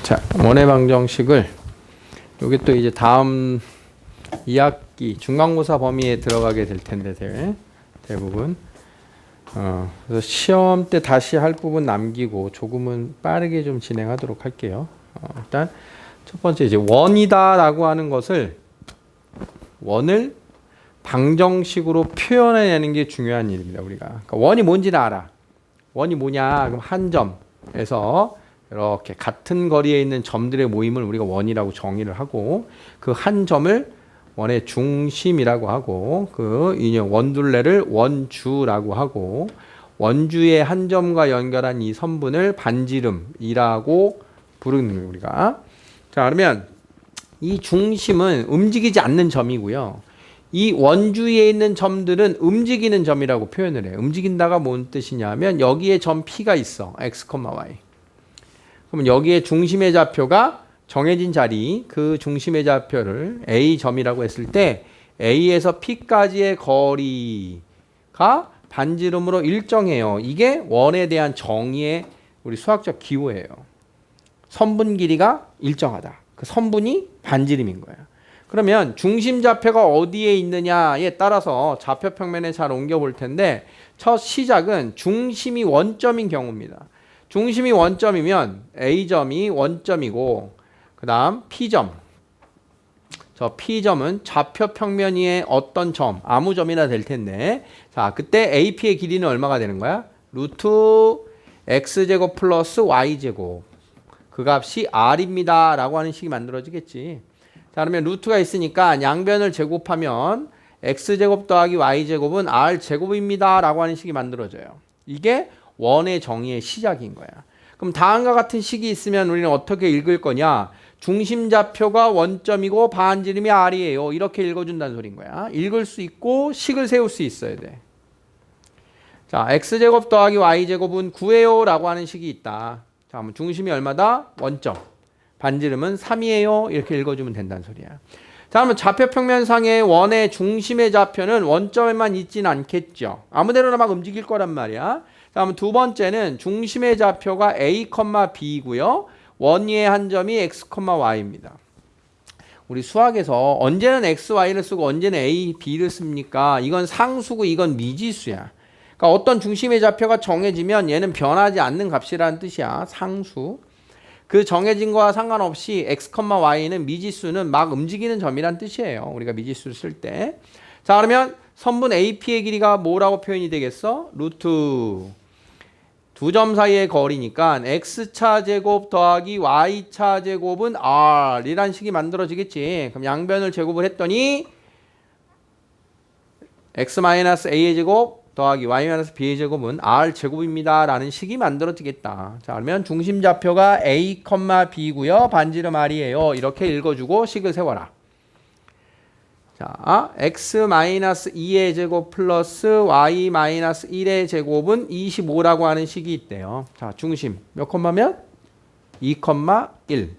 자, 원의 방정식을 여기 또 이제 다음 2학기 중간고사 범위에 들어가게 될 텐데 대부분 그래서 시험 때 다시 할 부분 남기고 조금은 빠르게 좀 진행하도록 할게요. 일단 첫 번째 이제 원이다라고 하는 것을 원을 방정식으로 표현해내는 게 중요한 일입니다. 우리가 그러니까 원이 뭔지는 알아. 원이 뭐냐? 그럼 한 점에서 이렇게 같은 거리에 있는 점들의 모임을 우리가 원이라고 정의를 하고 그 한 점을 원의 중심이라고 하고 그 원둘레를 원주라고 하고 원주의 한 점과 연결한 이 선분을 반지름이라고 부르는 거예요, 우리가. 자, 그러면 이 중심은 움직이지 않는 점이고요. 이 원주위에 있는 점들은 움직이는 점이라고 표현을 해요. 움직인다가 뭔 뜻이냐면 여기에 점 P가 있어. X, Y. 그러면 여기에 중심의 좌표가 정해진 자리, 그 중심의 좌표를 A점이라고 했을 때 A에서 P까지의 거리가 반지름으로 일정해요. 이게 원에 대한 정의의 우리 수학적 기호예요. 선분 길이가 일정하다. 그 선분이 반지름인 거예요. 그러면 중심 좌표가 어디에 있느냐에 따라서 좌표 평면에 잘 옮겨 볼 텐데 첫 시작은 중심이 원점인 경우입니다. 중심이 원점이면 A점이 원점이고 그 다음 P점. 저 P점은 좌표 평면 위에 어떤 점, 아무 점이나 될 텐데 자, 그때 AP의 길이는 얼마가 되는 거야? 루트 X제곱 플러스 Y제곱. 그 값이 R입니다. 라고 하는 식이 만들어지겠지. 자, 그러면 루트가 있으니까 양변을 제곱하면 X제곱 더하기 Y제곱은 R제곱입니다. 라고 하는 식이 만들어져요. 이게 원의 정의의 시작인 거야. 그럼 다음과 같은 식이 있으면 우리는 어떻게 읽을 거냐? 중심 좌표가 원점이고 반지름이 R이에요. 이렇게 읽어준다는 소리인 거야. 읽을 수 있고 식을 세울 수 있어야 돼. 자, X제곱 더하기 Y제곱은 9예요. 라고 하는 식이 있다. 자, 그럼 중심이 얼마다? 원점. 반지름은 3이에요. 이렇게 읽어주면 된다는 소리야. 자, 그러면 좌표 평면상의 원의 중심의 좌표는 원점에만 있지는 않겠죠. 아무데나 막 움직일 거란 말이야. 자, 그럼 두 번째는 중심의 좌표가 A, B이고요. 원위의 한 점이 X, Y입니다. 우리 수학에서 언제는 X, Y를 쓰고 언제는 A, B를 씁니까? 이건 상수고 이건 미지수야. 그러니까 어떤 중심의 좌표가 정해지면 얘는 변하지 않는 값이라는 뜻이야. 상수. 그 정해진 거와 상관없이 X, Y는 미지수는 막 움직이는 점이란 뜻이에요. 우리가 미지수를 쓸 때. 자, 그러면 선분 AP의 길이가 뭐라고 표현이 되겠어? 루트 두 점 사이의 거리니까 X차 제곱 더하기 Y차 제곱은 R이란 식이 만들어지겠지. 그럼 양변을 제곱을 했더니 X-A의 제곱 더하기 Y-B의 제곱은 R제곱입니다. 라는 식이 만들어지겠다. 자, 그러면 중심 좌표가 A, B고요. 반지름 R이에요. 이렇게 읽어주고 식을 세워라. 자, X-2의 제곱 플러스 Y-1의 제곱은 25라고 하는 식이 있대요. 자, 중심 몇 콤마면? 2,1.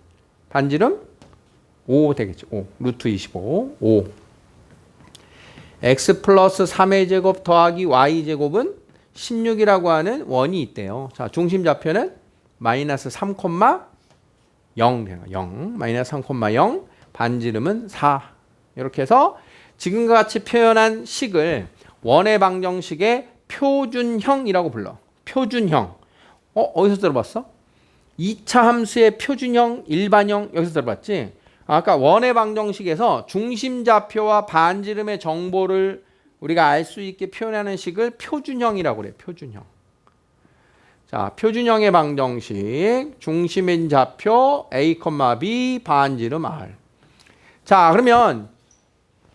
반지름 5 되겠죠. 5. 루트 25. 5. X 플러스 3의 제곱 더하기 Y 제곱은 16이라고 하는 원이 있대요. 자, 중심 좌표는 마이너스 3,0 0. 마이너스 3,0. 반지름은 4. 이렇게 해서 지금과 같이 표현한 식을 원의 방정식의 표준형이라고 불러. 표준형. 어디서 들어봤어? 2차 함수의 표준형, 일반형 여기서 들어봤지? 아까 원의 방정식에서 중심 좌표와 반지름의 정보를 우리가 알 수 있게 표현하는 식을 표준형이라고 그래. 표준형. 자, 표준형의 방정식. 중심인 좌표 A, B, 반지름 R. 자, 그러면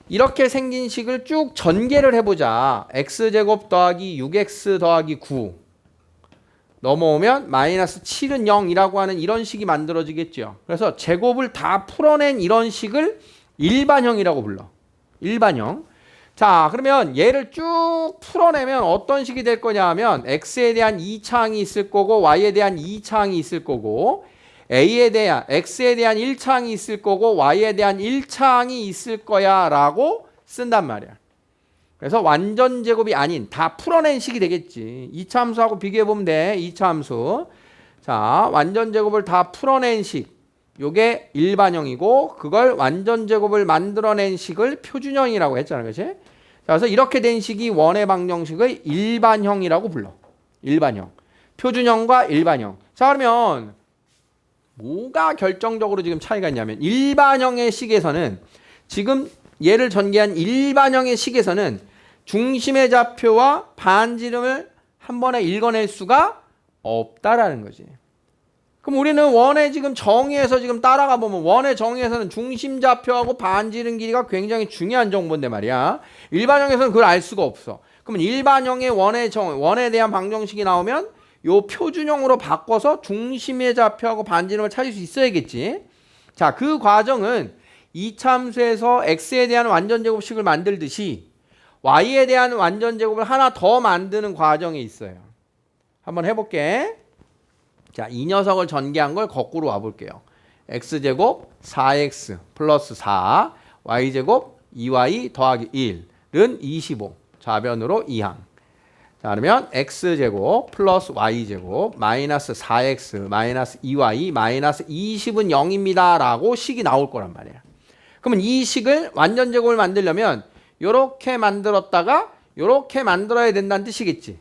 이렇게 생긴 식을 쭉 전개를 해보자. X제곱 더하기 6X 더하기 9 넘어오면 마이너스 7은 0이라고 하는 이런 식이 만들어지겠죠. 그래서 제곱을 다 풀어낸 이런 식을 일반형이라고 불러. 일반형. 자, 그러면 얘를 쭉 풀어내면 어떤 식이 될 거냐 하면 X에 대한 2차항이 있을 거고 Y에 대한 2차항이 있을 거고 X에 대한 1차항이 있을 거고 Y에 대한 1차항이 있을 거야 라고 쓴단 말이야. 그래서 완전 제곱이 아닌 다 풀어낸 식이 되겠지. 2차 함수하고 비교해 보면 돼. 2차 함수. 자, 완전 제곱을 다 풀어낸 식. 요게 일반형이고 그걸 완전 제곱을 만들어낸 식을 표준형이라고 했잖아. 그치? 자, 그래서 이렇게 된 식이 원의 방정식의 일반형이라고 불러. 일반형. 표준형과 일반형. 자, 그러면 뭐가 결정적으로 지금 차이가 있냐면 일반형의 식에서는 지금 얘를 전개한 일반형의 식에서는 중심의 좌표와 반지름을 한 번에 읽어낼 수가 없다라는 거지. 그럼 우리는 원의 지금 정의에서 지금 따라가 보면 원의 정의에서는 중심 좌표하고 반지름 길이가 굉장히 중요한 정보인데 말이야. 일반형에서는 그걸 알 수가 없어. 그러면 일반형의 원에 대한 방정식이 나오면 요 표준형으로 바꿔서 중심의 좌표하고 반지름을 찾을 수 있어야겠지. 자, 그 과정은 이차함수에서 x에 대한 완전제곱식을 만들듯이 y에 대한 완전제곱을 하나 더 만드는 과정에 있어요. 한번 해볼게. 자, 이 녀석을 전개한 걸 거꾸로 와볼게요. x제곱 4x 플러스 4 y제곱 2y 더하기 1은 25 좌변으로 2항. 자, 그러면 x제곱 플러스 y제곱 마이너스 4x 마이너스 2y 마이너스 20은 0입니다 라고 식이 나올 거란 말이야. 그러면 이 식을 완전제곱을 만들려면 요렇게 만들었다가 요렇게 만들어야 된다는 뜻이겠지.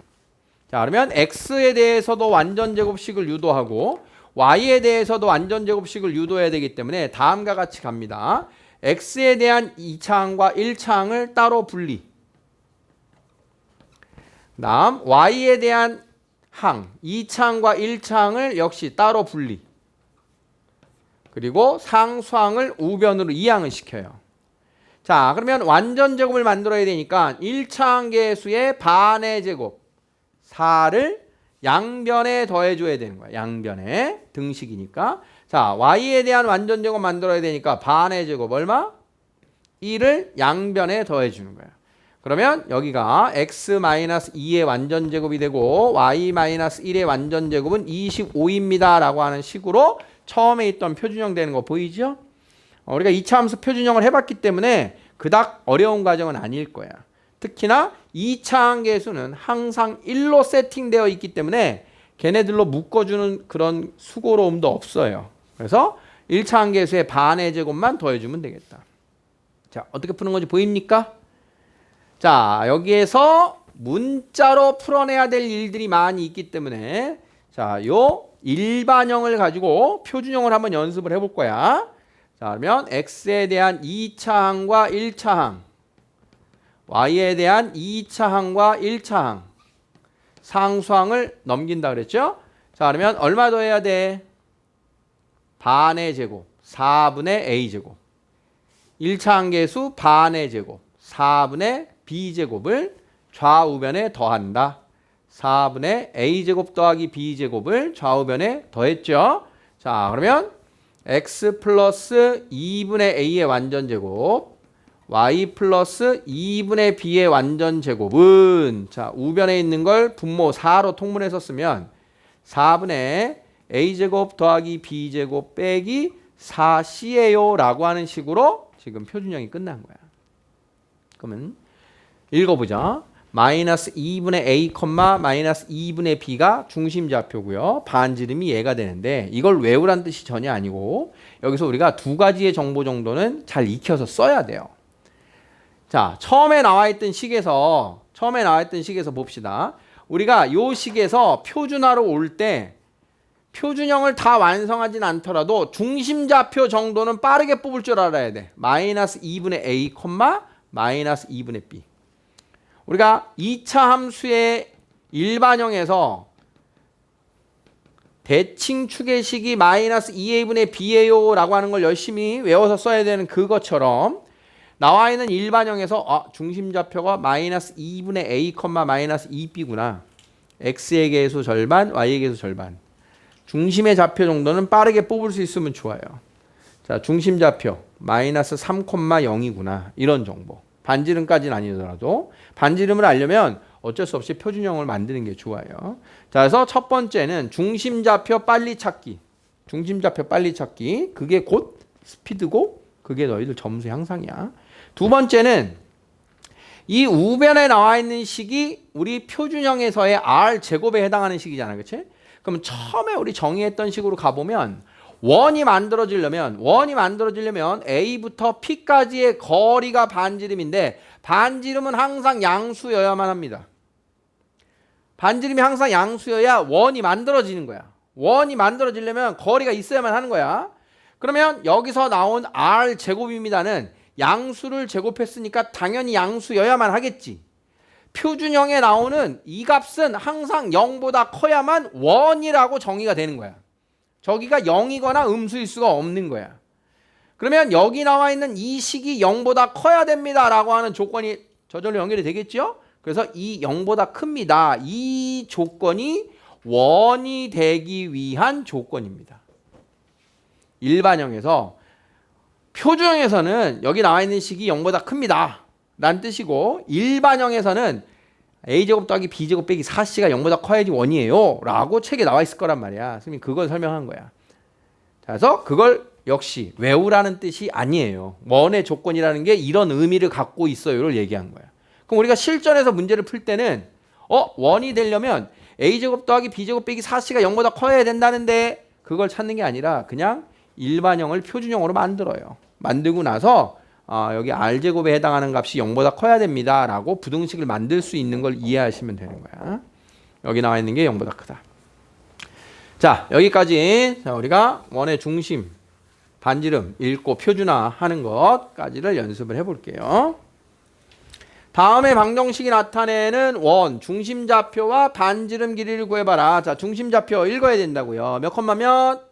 자, 그러면 x에 대해서도 완전제곱식을 유도하고 y에 대해서도 완전제곱식을 유도해야 되기 때문에 다음과 같이 갑니다. x에 대한 2차항과 1차항을 따로 분리. 다음 y에 대한 항 2차항과 1차항을 역시 따로 분리. 그리고 상수항을 우변으로 이항을 시켜요. 자, 그러면 완전제곱을 만들어야 되니까 1차항 계수의 반의 제곱 4를 양변에 더해줘야 되는 거야. 양변에 등식이니까. 자, y에 대한 완전제곱 만들어야 되니까 반의 제곱 얼마? 1을 양변에 더해주는 거야. 그러면 여기가 x-2의 완전제곱이 되고 y-1의 완전제곱은 25입니다 라고 하는 식으로 처음에 있던 표준형 되는 거 보이죠? 우리가 이차함수 표준형을 해봤기 때문에 그닥 어려운 과정은 아닐 거야. 특히나 2차항 계수는 항상 1로 세팅되어 있기 때문에 걔네들로 묶어주는 그런 수고로움도 없어요. 그래서 1차항 계수의 반의 제곱만 더해주면 되겠다. 자, 어떻게 푸는 건지 보입니까? 자, 여기에서 문자로 풀어내야 될 일들이 많이 있기 때문에 자, 요 일반형을 가지고 표준형을 한번 연습을 해볼 거야. 자, 그러면 x에 대한 2차항과 1차항 y에 대한 2차항과 1차항 상수항을 넘긴다 그랬죠? 자, 그러면 얼마 더 해야 돼? 반의 제곱 4분의 a제곱 1차항 계수 반의 제곱 4분의 b제곱을 좌우변에 더한다. 4분의 a제곱 더하기 b제곱을 좌우변에 더했죠. 자, 그러면 x 플러스 2분의 a의 완전제곱 y 플러스 2분의 b의 완전제곱은 자, 우변에 있는 걸 분모 4로 통분해서 쓰면 4분의 a제곱 더하기 b제곱 빼기 4c예요 라고 하는 식으로 지금 표준형이 끝난 거야. 그러면 읽어보자. 마이너스 2분의 a, 마이너스 2분의 b가 중심좌표고요. 반지름이 얘가 되는데 이걸 외우란 뜻이 전혀 아니고 여기서 우리가 두 가지의 정보 정도는 잘 익혀서 써야 돼요. 자, 처음에 나와 있던 식에서 봅시다. 우리가 요 식에서 표준화로 올 때 표준형을 다 완성하진 않더라도 중심좌표 정도는 빠르게 뽑을 줄 알아야 돼. 마이너스 2분의 a, 마이너스 2분의 b. 우리가 2차 함수의 일반형에서 대칭 추계식이 마이너스 2a분의 b예요 라고 하는 걸 열심히 외워서 써야 되는 그것처럼 나와 있는 일반형에서 중심좌표가 마이너스 2분의 a, 마이너스 2b구나. x의 계수 절반, y의 계수 절반. 중심의 좌표 정도는 빠르게 뽑을 수 있으면 좋아요. 자, 중심좌표 마이너스 3,0이구나. 이런 정보. 반지름까지는 아니더라도 반지름을 알려면 어쩔 수 없이 표준형을 만드는 게 좋아요. 자, 그래서 첫 번째는 중심좌표 빨리 찾기. 중심좌표 빨리 찾기. 그게 곧 스피드고 그게 너희들 점수 향상이야. 두 번째는 이 우변에 나와 있는 식이 우리 표준형에서의 r 제곱에 해당하는 식이잖아. 그렇지? 그럼 처음에 우리 정의했던 식으로 가보면 원이 만들어지려면 A부터 P까지의 거리가 반지름인데 반지름은 항상 양수여야만 합니다. 반지름이 항상 양수여야 원이 만들어지는 거야. 원이 만들어지려면 거리가 있어야만 하는 거야. 그러면 여기서 나온 R 제곱입니다는 양수를 제곱했으니까 당연히 양수여야만 하겠지. 표준형에 나오는 이 값은 항상 0보다 커야만 원이라고 정의가 되는 거야. 저기가 0이거나 음수일 수가 없는 거야. 그러면 여기 나와 있는 이 식이 0보다 커야 됩니다 라고 하는 조건이 저절로 연결이 되겠죠? 그래서 이 0보다 큽니다. 이 조건이 원이 되기 위한 조건입니다. 일반형에서 표준형에서는 여기 나와 있는 식이 0보다 큽니다 라는 뜻이고 일반형에서는 a제곱 더하기 b제곱 빼기 4c가 0보다 커야지 원이에요 라고 책에 나와 있을 거란 말이야. 선생님이 그걸 설명한 거야. 그래서 그걸 역시 외우라는 뜻이 아니에요. 원의 조건이라는 게 이런 의미를 갖고 있어요를 얘기한 거야. 그럼 우리가 실전에서 문제를 풀 때는 원이 되려면 a제곱 더하기 b제곱 빼기 4c가 0보다 커야 된다는데 그걸 찾는 게 아니라 그냥 일반형을 표준형으로 만들어요. 만들고 나서 여기 r제곱에 해당하는 값이 0보다 커야 됩니다 라고 부등식을 만들 수 있는 걸 이해하시면 되는 거야. 여기 나와 있는 게 0보다 크다. 자, 여기까지 우리가 원의 중심, 반지름 읽고 표준화하는 것까지를 연습을 해볼게요. 다음에 방정식이 나타내는 원, 중심좌표와 반지름 길이를 구해봐라. 자, 중심좌표 읽어야 된다고요. 몇 콤마 몇?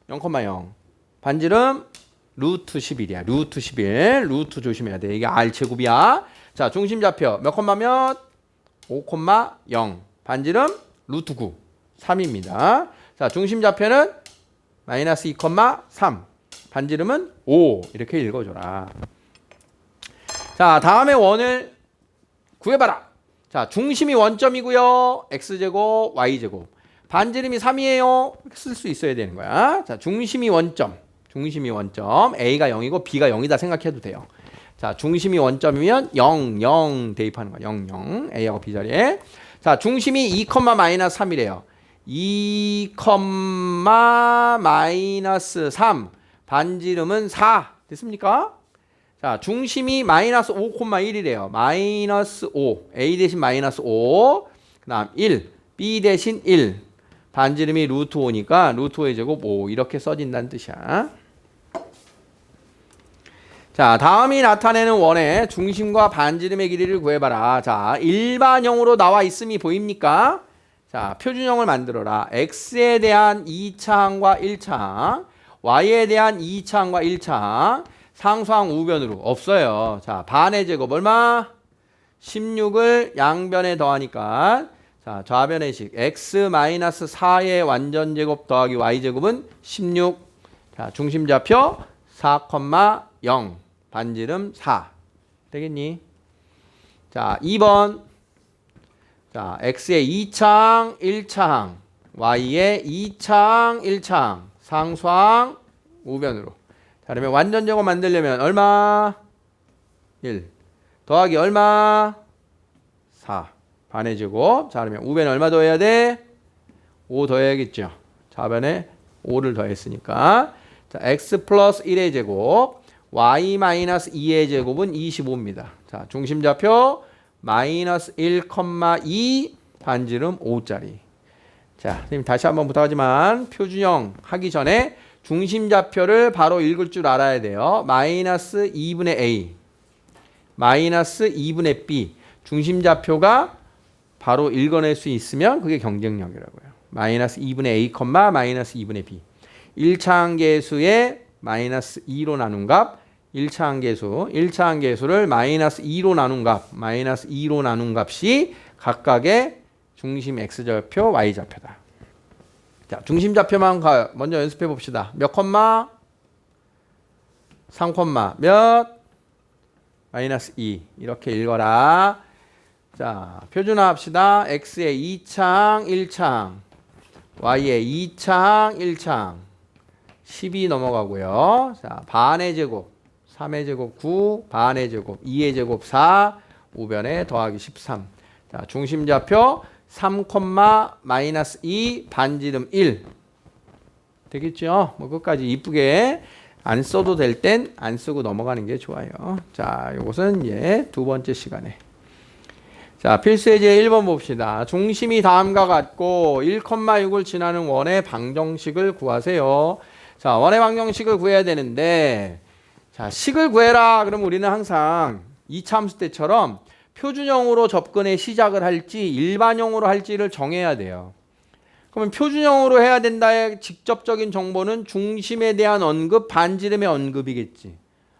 0,0. 반지름 루트 11이야. 루트 11. 루트 조심해야 돼. 이게 R제곱이야. 자, 중심좌표 몇 콤마 몇? 5,0. 반지름 루트 9. 3입니다. 자, 중심좌표는 마이너스 2,3. 반지름은 5. 이렇게 읽어줘라. 자, 다음에 원을 구해봐라. 자, 중심이 원점이고요. x제곱, y제곱. 반지름이 3이에요. 쓸 수 있어야 되는 거야. 자, 중심이 원점. A가 0이고 B가 0이다 생각해도 돼요. 자, 중심이 원점이면 0, 0 대입하는 거야. 0, 0. A하고 B 자리에. 자, 중심이 2, 마이너스 3이래요. 2, 마이너스 3. 반지름은 4. 됐습니까? 자, 중심이 마이너스 5,1이래요. 마이너스 5. A 대신 마이너스 5. 그 다음 1. B 대신 1. 반지름이 루트 5니까 루트 5의 제곱 5. 이렇게 써진다는 뜻이야. 자, 다음이 나타내는 원의 중심과 반지름의 길이를 구해봐라. 자, 일반형으로 나와 있음이 보입니까? 자, 표준형을 만들어라. x에 대한 2차항과 1차항, y에 대한 2차항과 1차항, 상수항 우변으로 없어요. 자, 반의 제곱 얼마? 16을 양변에 더하니까 자, 좌변의 식 x-4의 완전제곱 더하기 y제곱은 16. 자, 중심좌표 4,0. 반지름 4. 되겠니? 자, 2번. 자, x의 2차항, 1차항, y의 2차항, 1차항, 상수항 우변으로. 자, 그러면 완전제곱 만들려면 얼마? 1. 더하기 얼마? 4. 반의 제곱. 자, 그러면 우변에 얼마 더해야 돼? 5 더해야겠죠. 좌변에 5를 더했으니까. 자, x 플러스 1의 제곱, y 마이너스 2의 제곱은 25입니다. 자, 중심좌표 마이너스 1,2 반지름 5짜리. 자, 선생님 다시 한번 부탁하지만 표준형 하기 전에 중심좌표를 바로 읽을 줄 알아야 돼요. 마이너스 2분의 a, 마이너스 2분의 b. 중심좌표가 바로 읽어낼 수 있으면 그게 경쟁력이라고요. 마이너스 2분의 a, 마이너스 2분의 b. 1차항 계수의 마이너스 2로 나눈 값, 1차항 계수를 마이너스 2로 나눈 값, 마이너스 2로 나눈 값이 각각의 중심 x좌표, y좌표다. 자, 중심좌표만 먼저 연습해 봅시다. 몇 콤마? 3 콤마 몇? 마이너스 2. 이렇게 읽어라. 자, 표준화 합시다. x의 2차항, 1차항, y의 2차항, 1차항. 10이 넘어가고요. 자, 반의 제곱, 3의 제곱 9, 반의 제곱, 2의 제곱 4, 우변에 더하기 13. 자, 중심좌표 3, 마이너스 2, 반지름 1. 되겠죠? 뭐 끝까지 이쁘게 안 써도 될 땐 안 쓰고 넘어가는 게 좋아요. 자, 요것은 이제 두 번째 시간에. 자, 필수예제 1번 봅시다. 중심이 다음과 같고 1,6을 지나는 원의 방정식을 구하세요. 자, 원의 방정식을 구해야 되는데, 자, 식을 구해라. 그러면 우리는 항상 이차함수 때처럼 표준형으로 접근에 시작을 할지 일반형으로 할지를 정해야 돼요. 그러면 표준형으로 해야 된다의 직접적인 정보는 중심에 대한 언급, 반지름의 언급이겠지.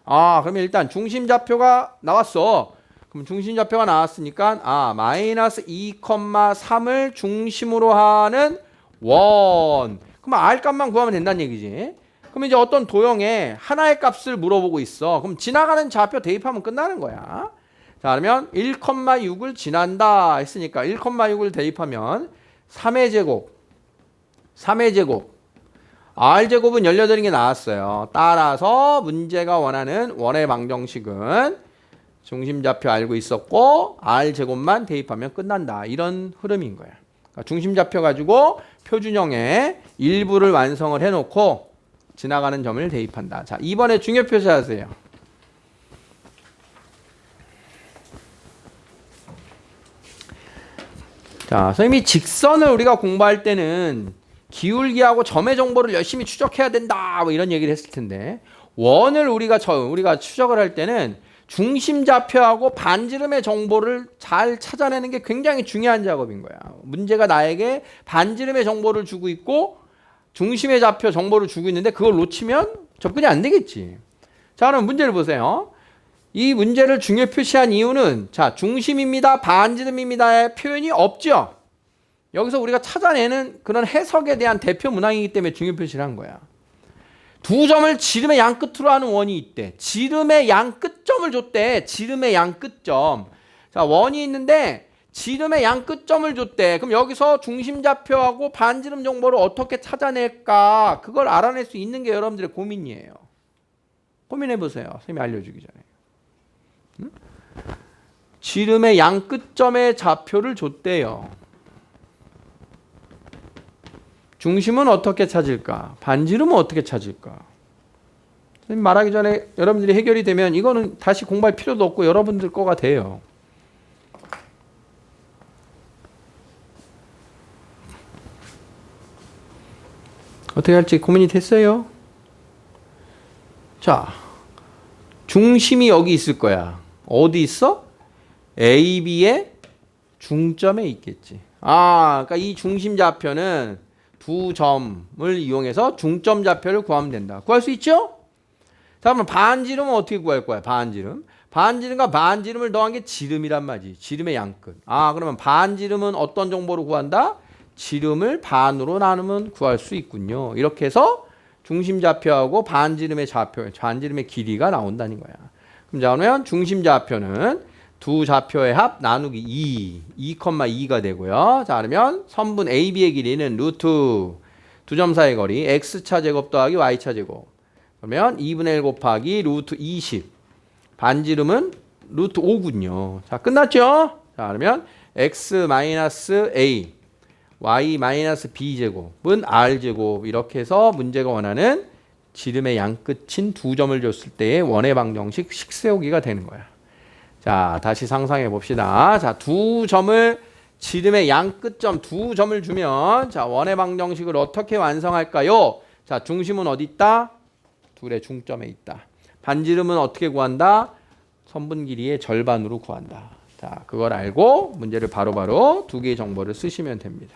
아, 그러면 일단 중심좌표가 나왔어. 그럼 중심좌표가 나왔으니까 마이너스 2,3을 중심으로 하는 원. 그럼 R 값만 구하면 된다는 얘기지. 그럼 이제 어떤 도형에 하나의 값을 물어보고 있어. 그럼 지나가는 좌표 대입하면 끝나는 거야. 자, 그러면 1,6을 지난다 했으니까 1,6을 대입하면 3의 제곱 R제곱은 18인 게 나왔어요. 따라서 문제가 원하는 원의 방정식은 중심좌표 알고 있었고 R제곱만 대입하면 끝난다. 이런 흐름인 거야. 그러니까 중심좌표 가지고 표준형의 일부를 완성을 해놓고 지나가는 점을 대입한다. 자, 이번에 중요표시 하세요. 자, 선생님이 직선을 우리가 공부할 때는 기울기하고 점의 정보를 열심히 추적해야 된다. 뭐 이런 얘기를 했을 텐데, 원을 우리가 추적을 할 때는 중심좌표하고 반지름의 정보를 잘 찾아내는 게 굉장히 중요한 작업인 거야. 문제가 나에게 반지름의 정보를 주고 있고 중심의 좌표 정보를 주고 있는데 그걸 놓치면 접근이 안 되겠지. 자, 그럼 문제를 보세요. 이 문제를 중요 표시한 이유는, 자, 중심입니다, 반지름입니다의 표현이 없죠. 여기서 우리가 찾아내는 그런 해석에 대한 대표 문항이기 때문에 중요 표시를 한 거야. 두 점을 지름의 양 끝으로 하는 원이 있대. 지름의 양 끝점을 줬대. 지름의 양 끝점. 자, 원이 있는데 지름의 양 끝점을 줬대. 그럼 여기서 중심좌표하고 반지름 정보를 어떻게 찾아낼까? 그걸 알아낼 수 있는 게 여러분들의 고민이에요. 고민해보세요. 선생님이 알려주기 전에. 응? 지름의 양 끝점의 좌표를 줬대요. 중심은 어떻게 찾을까? 반지름은 어떻게 찾을까? 선생님 말하기 전에 여러분들이 해결이 되면 이거는 다시 공부할 필요도 없고 여러분들 거가 돼요. 어떻게 할지 고민이 됐어요? 자, 중심이 여기 있을 거야. 어디 있어? A, B의 중점에 있겠지. 그러니까 이 중심 좌표는 두 점을 이용해서 중점 좌표를 구하면 된다. 구할 수 있죠? 자, 그러면 반지름은 어떻게 구할 거야? 반지름과 반지름을 더한 게 지름이란 말이지. 지름의 양끝. 그러면 반지름은 어떤 정보로 구한다? 지름을 반으로 나누면 구할 수 있군요. 이렇게 해서 중심 좌표하고 반지름의 길이가 나온다는 거야. 그럼 자, 그러면 중심 좌표는 두 좌표의 합 나누기 2,2가 되고요. 자, 그러면 선분 AB의 길이는 루트 두 점 사이의 거리 x차 제곱 더하기 y차 제곱. 그러면 2분의 1 곱하기 루트 20. 반지름은 루트 5군요. 자, 끝났죠? 자, 그러면 x-a y-b 제곱은 r 제곱. 이렇게 해서 문제가 원하는 지름의 양끝인 두 점을 줬을 때의 원의 방정식 식세우기가 되는 거야. 자, 다시 상상해 봅시다. 자, 두 점을 지름의 양끝점 두 점을 주면, 자, 원의 방정식을 어떻게 완성할까요? 자, 중심은 어디 있다? 둘의 중점에 있다. 반지름은 어떻게 구한다? 선분 길이의 절반으로 구한다. 자, 그걸 알고 문제를 바로바로 두 개의 정보를 쓰시면 됩니다.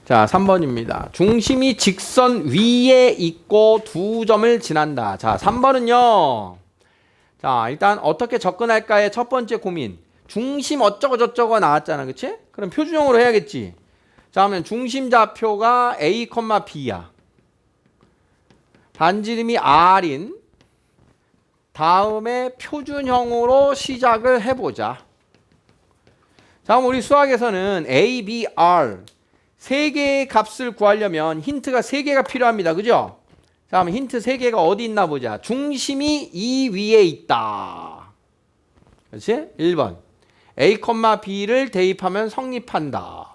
자, 3번입니다. 중심이 직선 위에 있고 두 점을 지난다. 자, 3번은요. 자, 일단 어떻게 접근할까의 첫 번째 고민. 중심 어쩌고 저쩌고 나왔잖아. 그치? 그럼 표준형으로 해야겠지. 자, 그러면 중심 좌표가 A, B야. 반지름이 R인 다음에 표준형으로 시작을 해보자. 자, 그럼 우리 수학에서는 A, B, R 세 개의 값을 구하려면 힌트가 세 개가 필요합니다. 그죠? 자, 그럼 힌트 세 개가 어디 있나 보자. 중심이 이 위에 있다. 그렇지? 1번. A, B를 대입하면 성립한다.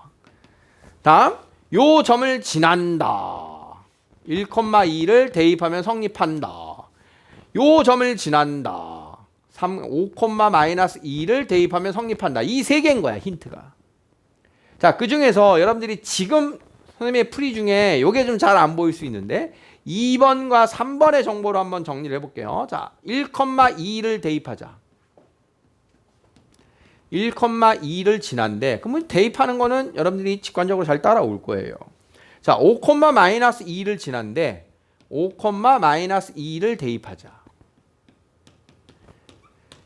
다음 요 점을 지난다. 1,2를 대입하면 성립한다. 요 점을 지난다. 5,-2를 대입하면 성립한다. 이 세 개인 거야, 힌트가. 자, 그 중에서 여러분들이 지금 선생님의 풀이 중에 요게 좀 잘 안 보일 수 있는데 2번과 3번의 정보로 한번 정리를 해볼게요. 자, 1,2를 대입하자. 1,2를 지난데 그러면 대입하는 거는 여러분들이 직관적으로 잘 따라올 거예요. 자, 5,-2를 지난데 5,-2를 대입하자.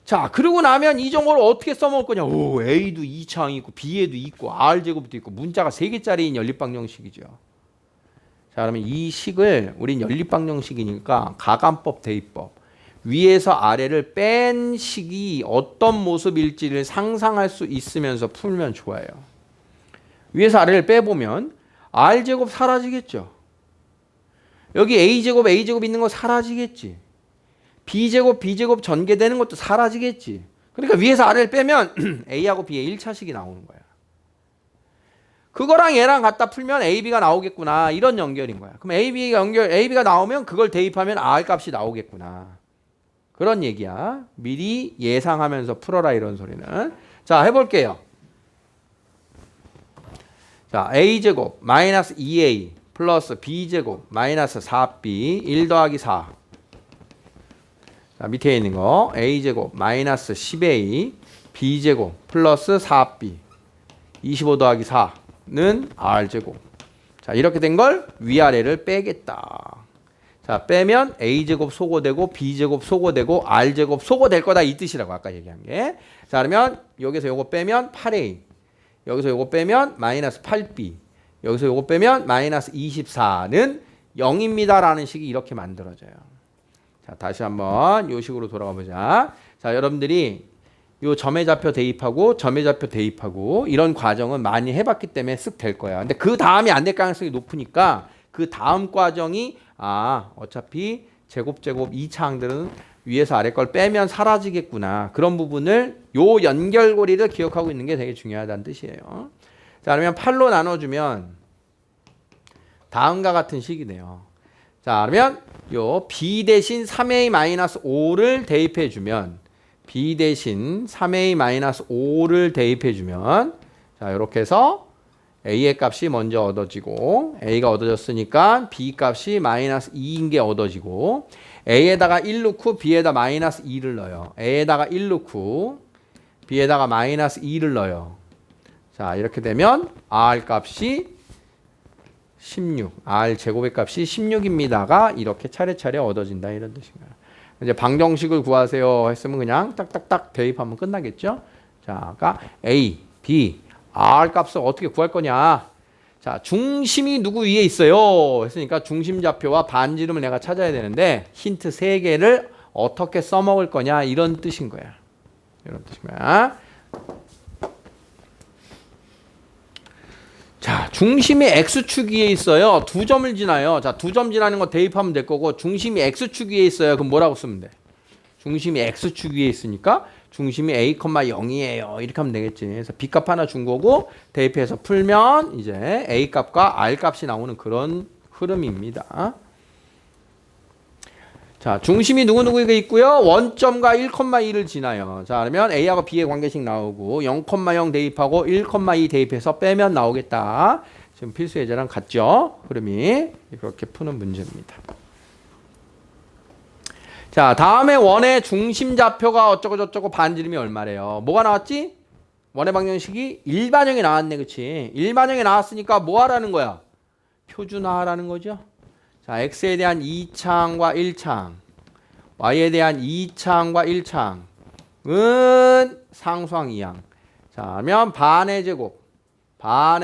자, 그러고 나면 이 정보를 어떻게 써먹을 거냐. 오, A도 2창이 있고 B에도 있고 R제곱도 있고 문자가 3개짜리인 연립방정식이죠. 자, 그러면 이 식을 우린 연립방정식이니까 가감법 대입법 위에서 아래를 뺀 식이 어떤 모습일지를 상상할 수 있으면서 풀면 좋아요. 위에서 아래를 빼보면 R제곱 사라지겠죠. 여기 A제곱 있는 거 사라지겠지. B제곱 전개되는 것도 사라지겠지. 그러니까 위에서 아래를 빼면 A하고 B의 1차식이 나오는 거야. 그거랑 얘랑 갖다 풀면 AB가 나오겠구나. 이런 연결인 거야. 그럼 AB가 나오면 그걸 대입하면 R 값이 나오겠구나. 그런 얘기야. 미리 예상하면서 풀어라 이런 소리는. 자, 해볼게요. 자, A제곱 마이너스 2A 플러스 B제곱 마이너스 4B 1 더하기 4. 자, 밑에 있는 거 A제곱 마이너스 10A B제곱 플러스 4B 25 더하기 4는 R제곱. 자, 이렇게 된 걸 위아래를 빼겠다. 자, 빼면 A제곱 소거되고 B제곱 소거되고 R제곱 소거될 거다 이 뜻이라고 아까 얘기한 게. 자, 그러면 여기서 요거 빼면 8A 여기서 요거 빼면 마이너스 8B 여기서 요거 빼면 마이너스 24는 0입니다 라는 식이 이렇게 만들어져요. 자, 다시 한번 요 식으로 돌아가 보자. 자, 여러분들이 요 점의 좌표 대입하고 점의 좌표 대입하고 이런 과정은 많이 해봤기 때문에 쓱 될 거야. 근데 그 다음이 안 될 가능성이 높으니까 그 다음 과정이 어차피 제곱 2차항들은 위에서 아래 걸 빼면 사라지겠구나. 그런 부분을 요 연결고리를 기억하고 있는 게 되게 중요하다는 뜻이에요. 자, 그러면 8로 나눠주면 다음과 같은 식이네요. 자, 그러면 요 B 대신 3A-5를 대입해주면 B 대신 3A-5를 대입해주면 자, 이렇게 해서 A의 값이 먼저 얻어지고 A가 얻어졌으니까 B 값이 마이너스 2인 게 얻어지고 A에다가 1 넣고 B에다 마이너스 2를 넣어요. A에다가 1 넣고 B에다가 마이너스 2를 넣어요. 자, 이렇게 되면 R 값이 16, R 제곱의 값이 16입니다가 이렇게 차례차례 얻어진다 이런 뜻인가요. 이제 방정식을 구하세요 했으면 그냥 딱딱딱 대입하면 끝나겠죠. 자, 그러니까 A, B, R 값을 어떻게 구할 거냐. 자, 중심이 누구 위에 있어요 했으니까 중심 좌표와 반지름을 내가 찾아야 되는데 힌트 3개를 어떻게 써먹을 거냐 이런 뜻인 거야. 이런 뜻인 거야. 자, 중심이 X축 위에 있어요. 2점을 지나요. 자, 2점 지나는 거 대입하면 될 거고 중심이 X축 위에 있어요. 그럼 뭐라고 쓰면 돼? 중심이 X축 위에 있으니까 중심이 A, 0이에요. 이렇게 하면 되겠지. 그래서 B값 하나 준 거고 대입해서 풀면 이제 A값과 R값이 나오는 그런 흐름입니다. 자, 중심이 누구누구가 있고요. 원점과 1,2를 지나요. 자, 그러면 A하고 B의 관계식 나오고 0,0 대입하고 1,2 대입해서 빼면 나오겠다. 지금 필수 예제랑 같죠? 흐름이 이렇게 푸는 문제입니다. 자, 다음에 원의 중심 좌표가 어쩌고 저쩌고 반지름이 얼마래요? 뭐가 나왔지? 원의 방정식이 일반형이 나왔네, 그치? 일반형이 나왔으니까 뭐 하라는 거야? 표준화하라는 거죠. 자, x에 대한 2차항과 1차항, y에 대한 2차항과 1차항은 상수항 2항. 자, 그러면 반의 제곱 4,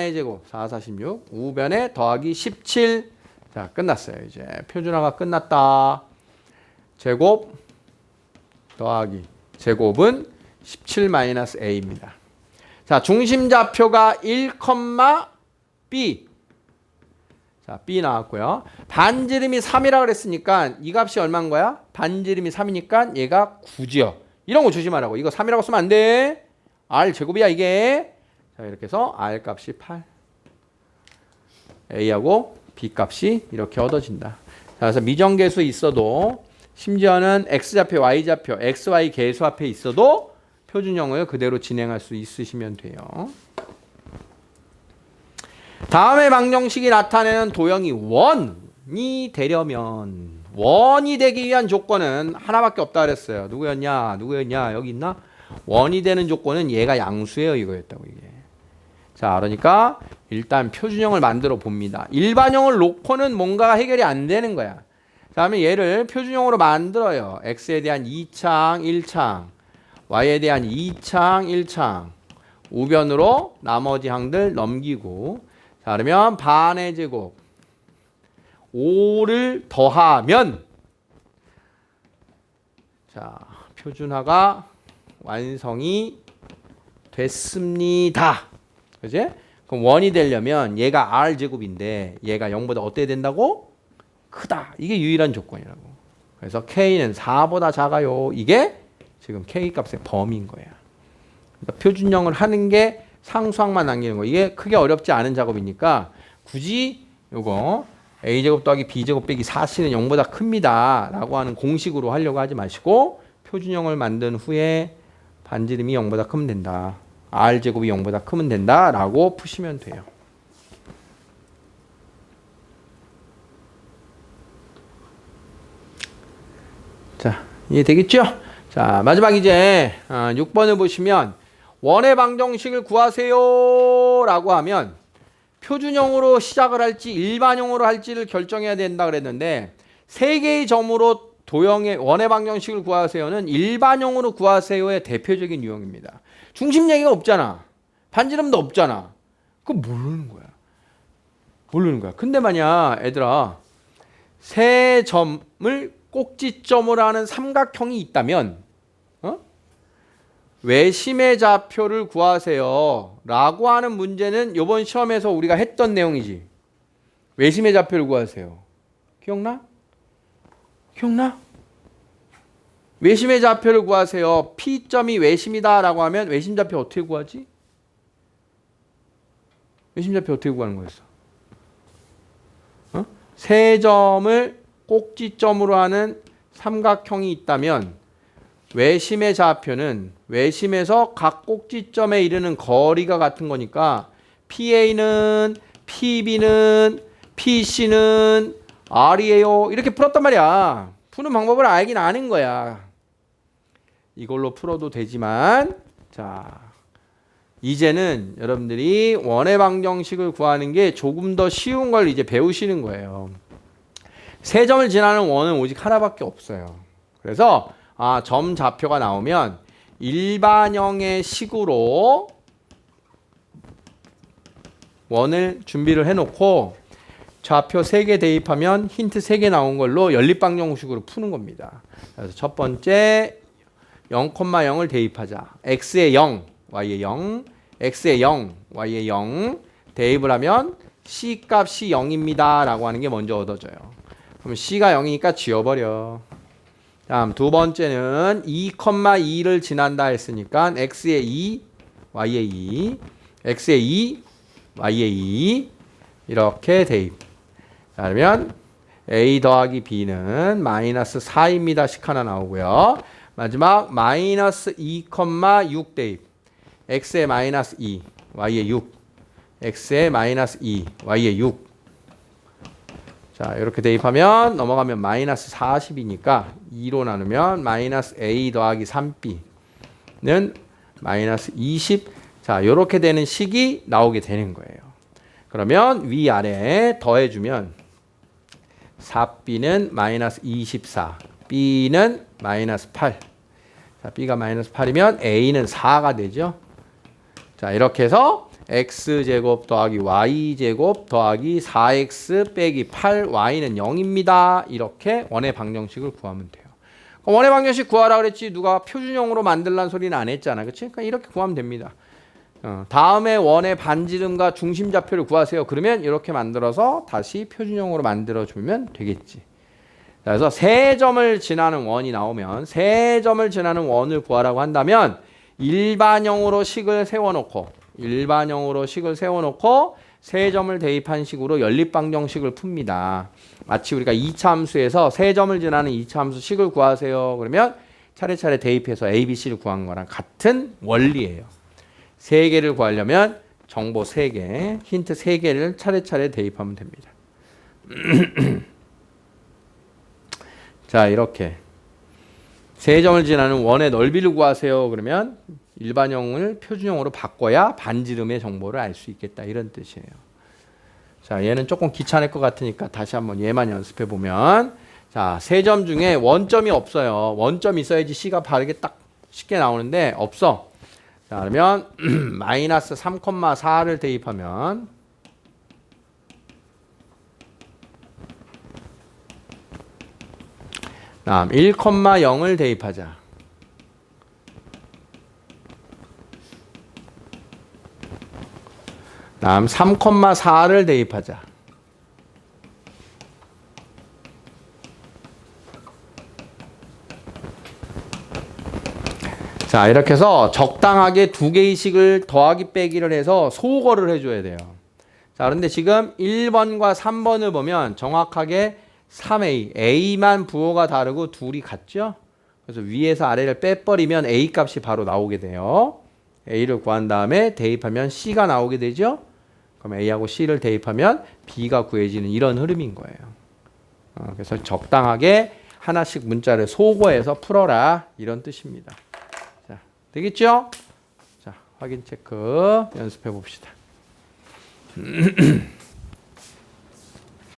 4, 16, 우변에 더하기 17. 자, 끝났어요. 이제 표준화가 끝났다. 제곱 더하기 제곱은 17-a입니다. 자, 중심 좌표가 1, B. 자, B 나왔고요. 반지름이 3이라 그랬으니까 이 값이 얼마인 거야? 반지름이 3이니까 얘가 9지요. 이런 거 조심하라고. 이거 3이라고 쓰면 안 돼. R 제곱이야 이게. 자, 이렇게 해서 R 값이 8. A하고 B 값이 이렇게 얻어진다. 자, 그래서 미정계수 있어도 심지어는 X좌표, Y좌표, XY 계수 앞에 있어도 표준형을 그대로 진행할 수 있으시면 돼요. 다음의 방정식이 나타내는 도형이 원이 되려면 원이 되기 위한 조건은 하나밖에 없다 그랬어요. 누구였냐? 여기 있나? 원이 되는 조건은 얘가 양수예요. 이거였다고 이게. 자, 그러니까 일단 표준형을 만들어 봅니다. 일반형을 놓고는 뭔가 해결이 안 되는 거야. 다음에 얘를 표준형으로 만들어요. x에 대한 2창, 1창, y에 대한 2창, 1창. 우변으로 나머지 항들 넘기고, 자, 그러면 반의 제곱 5를 더하면, 자, 표준화가 완성이 됐습니다. 그지? 그럼 원이 되려면 얘가 r제곱인데 얘가 0보다 어때야 된다고? 크다. 이게 유일한 조건이라고. 그래서 K는 4보다 작아요. 이게 지금 K 값의 범위인 거야. 그러니까 표준형을 하는 게 상수항만 남기는 거. 이게 크게 어렵지 않은 작업이니까 굳이 요거 A제곱 더하기 B제곱 빼기 4C는 0보다 큽니다. 라고 하는 공식으로 하려고 하지 마시고 표준형을 만든 후에 반지름이 0보다 크면 된다. R제곱이 0보다 크면 된다. 라고 푸시면 돼요. 자, 이해되겠죠? 자, 마지막 이제 6번을 보시면 원의 방정식을 구하세요 라고 하면 표준형으로 시작을 할지 일반형으로 할지를 결정해야 된다 그랬는데 세 개의 점으로 도형의 원의 방정식을 구하세요는 일반형으로 구하세요의 대표적인 유형입니다. 중심 얘기가 없잖아. 반지름도 없잖아. 그거 모르는 거야. 근데 만약 얘들아 세 점을 꼭지점으로 하는 삼각형이 있다면 외심의 좌표를 구하세요 라고 하는 문제는 이번 시험에서 우리가 했던 내용이지. 외심의 좌표를 구하세요. 기억나? 외심의 좌표를 구하세요. P점이 외심이다 라고 하면 외심 좌표 어떻게 구하지? 외심 좌표 어떻게 구하는 거였어? 세 점을 꼭지점으로 하는 삼각형이 있다면 외심의 좌표는 외심에서 각 꼭지점에 이르는 거리가 같은 거니까 PA는 PB는 PC는 R이에요. 이렇게 풀었단 말이야. 푸는 방법을 알긴 아는 거야. 이걸로 풀어도 되지만 자 이제는 여러분들이 원의 방정식을 구하는 게 조금 더 쉬운 걸 이제 배우시는 거예요. 세 점을 지나는 원은 오직 하나밖에 없어요. 그래서 점 좌표가 나오면 일반형의 식으로 원을 준비를 해놓고 좌표 3개 대입하면 힌트 3개 나온 걸로 연립방정식으로 푸는 겁니다. 그래서 첫 번째 0,0을 대입하자. x에 0, y에 0, x에 0, y에 0 대입을 하면 c 값이 0입니다 라고 하는 게 먼저 얻어져요. 그럼 c가 0이니까 지워버려. 다음 두 번째는 2,2를 지난다 했으니까 x에 2, y에 2, x에 2, y에 2 이렇게 대입. 자, 그러면 a 더하기 b는 마이너스 4입니다. 식 하나 나오고요. 마지막 마이너스 2,6 대입. x에 마이너스 2, y에 6, x에 마이너스 2, y에 6. 자, 이렇게 대입하면 넘어가면 마이너스 40이니까 2로 나누면 마이너스 a 더하기 3b는 마이너스 20. 자, 이렇게 되는 식이 나오게 되는 거예요. 그러면 위아래 더해주면 4b는 마이너스 24, b는 마이너스 8. 자, b가 마이너스 8이면 a는 4가 되죠. 자, 이렇게 해서 x제곱 더하기 y제곱 더하기 4x 빼기 8y는 0입니다. 이렇게 원의 방정식을 구하면 돼요. 원의 방정식 구하라 그랬지 누가 표준형으로 만들란 소리는 안 했잖아. 그치? 그러니까 이렇게 구하면 됩니다. 다음에 원의 반지름과 중심 좌표를 구하세요. 그러면 이렇게 만들어서 다시 표준형으로 만들어주면 되겠지. 그래서 세 점을 지나는 원이 나오면 세 점을 지나는 원을 구하라고 한다면 일반형으로 식을 세워놓고 세 점을 대입한 식으로 연립방정식을 풉니다. 마치 우리가 2차 함수에서 세 점을 지나는 2차 함수 식을 구하세요. 그러면 차례차례 대입해서 A, B, C를 구한 거랑 같은 원리예요. 세 개를 구하려면 정보 3개, 힌트 3개를 차례차례 대입하면 됩니다. 자, 이렇게 세 점을 지나는 원의 넓이를 구하세요. 그러면 일반형을 표준형으로 바꿔야 반지름의 정보를 알 수 있겠다. 이런 뜻이에요. 자, 얘는 조금 귀찮을 것 같으니까 다시 한번 얘만 연습해 보면, 자, 세 점 중에 원점이 없어요. 원점이 있어야지 C가 바르게 딱 쉽게 나오는데 없어. 자, 그러면 마이너스 3,4를 대입하면 다음 1,0을 대입하자. 다음 3,4를 대입하자. 자, 이렇게 해서 적당하게 두 개의 식을 더하기 빼기를 해서 소거를 해줘야 돼요. 자, 그런데 지금 1번과 3번을 보면 정확하게 3A, A만 부호가 다르고 둘이 같죠? 그래서 위에서 아래를 빼버리면 A 값이 바로 나오게 돼요. A를 구한 다음에 대입하면 C가 나오게 되죠? 그럼 A하고 C를 대입하면 B가 구해지는 이런 흐름인 거예요. 그래서 적당하게 하나씩 문자를 소거해서 풀어라. 이런 뜻입니다. 자, 되겠죠? 자, 확인 체크 연습해 봅시다.